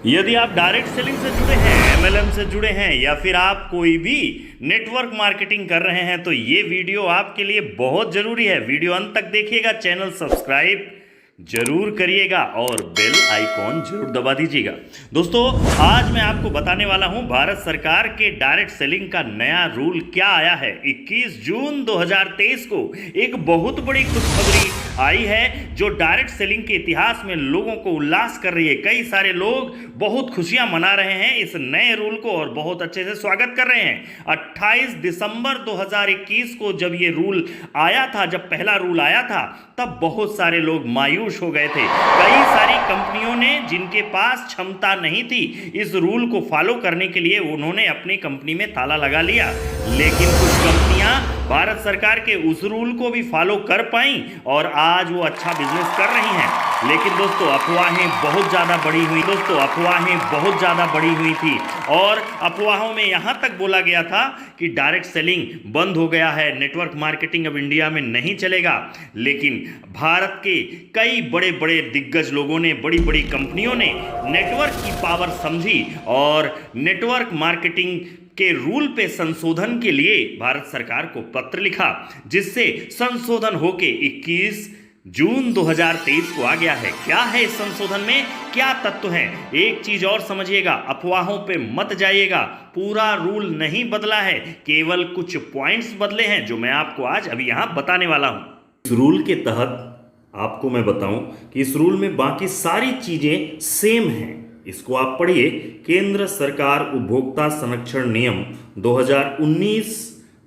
यदि आप direct selling से जुड़े हैं, एमएलएम से जुड़े हैं या फिर आप कोई भी नेटवर्क मार्केटिंग कर रहे हैं तो ये वीडियो आपके लिए बहुत ज़रूरी है। वीडियो अंत तक देखिएगा, चैनल सब्सक्राइब जरूर करिएगा और बेल आइकॉन जरूर दबा दीजिएगा। दोस्तों, आज मैं आपको बताने वाला हूं भारत सरकार के डायरेक्ट सेलिंग का नया रूल क्या आया है। 21 जून 2023 को एक बहुत बड़ी खुशखबरी आई है जो डायरेक्ट सेलिंग के इतिहास में लोगों को उल्लास कर रही है। कई सारे लोग बहुत खुशियां मना रहे हैं इस नए रूल को और बहुत अच्छे से स्वागत कर रहे हैं। 28 दिसंबर 2021 को जब ये रूल आया था, जब पहला रूल आया था, तब बहुत सारे लोग मायूस हो गए थे। कई सारी कंपनियों ने, जिनके पास क्षमता नहीं थी इस रूल को फॉलो करने के लिए, उन्होंने अपनी कंपनी में ताला लगा लिया। लेकिन कुछ कंपनियां भारत सरकार के उस रूल को भी फॉलो कर पाई और आज वो अच्छा बिजनेस कर रही हैं। लेकिन दोस्तों, अफवाहें बहुत ज़्यादा बढ़ी हुई थी और अफवाहों में यहाँ तक बोला गया था कि डायरेक्ट सेलिंग बंद हो गया है, नेटवर्क मार्केटिंग अब इंडिया में नहीं चलेगा। लेकिन भारत के कई बड़े बड़े दिग्गज लोगों ने, बड़ी बड़ी कंपनियों ने नेटवर्क की पावर समझी और नेटवर्क मार्केटिंग के रूल पे संशोधन के लिए भारत सरकार को पत्र लिखा, जिससे संशोधन होके 21 जून 2023 को आ गया है। क्या है इस संशोधन में, क्या तत्व हैं? एक चीज और समझिएगा, अफवाहों पे मत जाइएगा। पूरा रूल नहीं बदला है, केवल कुछ पॉइंट्स बदले हैं जो मैं आपको आज अभी यहां बताने वाला हूं। इस रूल के तहत आपको मैं बताऊं कि इस रूल में बाकी सारी चीजें सेम हैं। इसको आप पढ़िए। केंद्र सरकार उपभोक्ता संरक्षण नियम 2019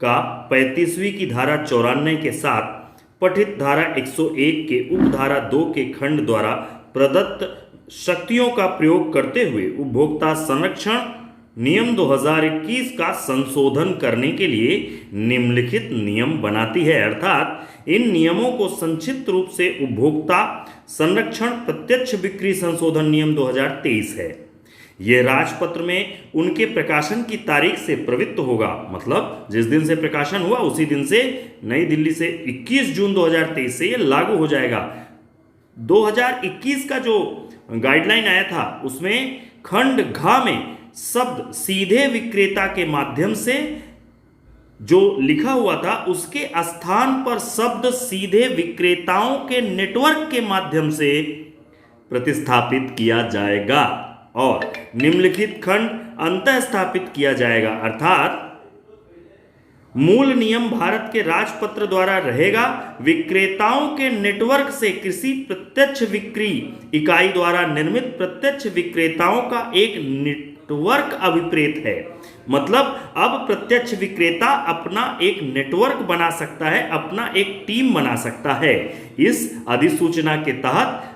का 35वीं की धारा 94 के साथ पठित धारा 101 के उपधारा 2 के खंड द्वारा प्रदत्त शक्तियों का प्रयोग करते हुए उपभोक्ता संरक्षण नियम 2021 का संशोधन करने के लिए निम्नलिखित नियम बनाती है। अर्थात इन नियमों को संक्षिप्त रूप से उपभोक्ता संरक्षण प्रत्यक्ष बिक्री संशोधन नियम 2023 है। यह राजपत्र में उनके प्रकाशन की तारीख से प्रवृत्त होगा, मतलब जिस दिन से प्रकाशन हुआ उसी दिन से नई दिल्ली से 21 जून 2023 से यह लागू हो जाएगा। 2021 का जो गाइडलाइन आया था उसमें खंड घ में शब्द सीधे विक्रेता के माध्यम से जो लिखा हुआ था उसके स्थान पर शब्द सीधे विक्रेताओं के नेटवर्क के माध्यम से प्रतिस्थापित किया जाएगा और निम्नलिखित खंड अंतः स्थापित किया जाएगा। अर्थात मूल नियम भारत के राजपत्र द्वारा रहेगा। विक्रेताओं के नेटवर्क से किसी प्रत्यक्ष बिक्री इकाई द्वारा निर्मित प्रत्यक्ष विक्रेताओं का एक नेटवर्क अभिप्रेत है। मतलब अब प्रत्यक्ष विक्रेता अपना एक नेटवर्क बना सकता है, अपना एक टीम बना सकता है। इस अधिसूचना के तहत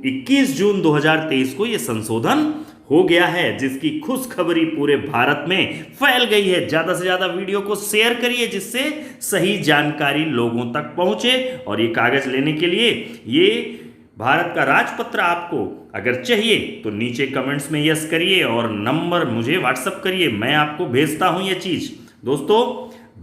21 जून 2023 को यह संशोधन हो गया है, जिसकी खुशखबरी पूरे भारत में फैल गई है। ज्यादा से ज्यादा वीडियो को शेयर करिए जिससे सही जानकारी लोगों तक पहुंचे। और ये कागज लेने के लिए, ये भारत का राजपत्र आपको अगर चाहिए तो नीचे कमेंट्स में यस करिए और नंबर मुझे व्हाट्सअप करिए, मैं आपको भेजता हूं ये चीज। दोस्तों,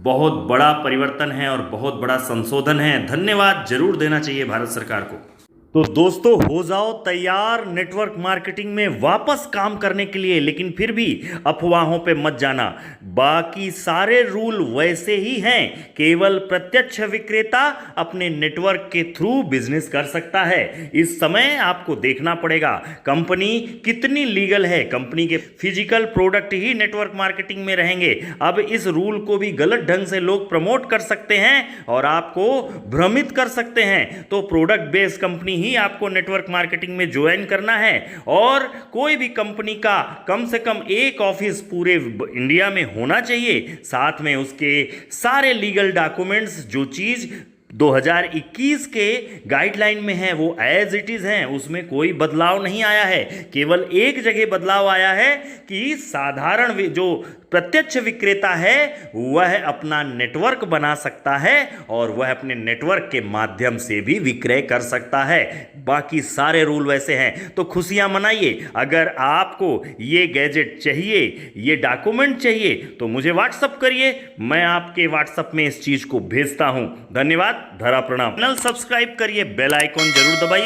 बहुत बड़ा परिवर्तन है और बहुत बड़ा संशोधन है। धन्यवाद जरूर देना चाहिए भारत सरकार को। तो दोस्तों, हो जाओ तैयार नेटवर्क मार्केटिंग में वापस काम करने के लिए। लेकिन फिर भी अफवाहों पे मत जाना, बाकी सारे रूल वैसे ही हैं। केवल प्रत्यक्ष विक्रेता अपने नेटवर्क के थ्रू बिजनेस कर सकता है। इस समय आपको देखना पड़ेगा कंपनी कितनी लीगल है। कंपनी के फिजिकल प्रोडक्ट ही नेटवर्क मार्केटिंग में रहेंगे। अब इस रूल को भी गलत ढंग से लोग प्रमोट कर सकते हैं और आपको भ्रमित कर सकते हैं। तो प्रोडक्ट बेस्ड कंपनी ही आपको नेटवर्क मार्केटिंग में ज्वाइन करना है और कोई भी कंपनी का कम से कम एक ऑफिस पूरे इंडिया में होना चाहिए। साथ में उसके सारे लीगल डॉक्यूमेंट्स, जो चीज 2021 के गाइडलाइन में है वो एज इट इज हैं, उसमें कोई बदलाव नहीं आया है। केवल एक जगह बदलाव आया है कि साधारण जो प्रत्यक्ष विक्रेता है वह अपना नेटवर्क बना सकता है और वह अपने नेटवर्क के माध्यम से भी विक्रय कर सकता है। बाकी सारे रूल वैसे हैं। तो खुशियां मनाइए। अगर आपको ये गैजेट चाहिए, ये डॉक्यूमेंट चाहिए तो मुझे व्हाट्सअप करिए, मैं आपके व्हाट्सअप में इस चीज को भेजता हूं। धन्यवाद, धरा प्रणाम। चैनल सब्सक्राइब करिए, बेल आइकॉन जरूर दबाइए।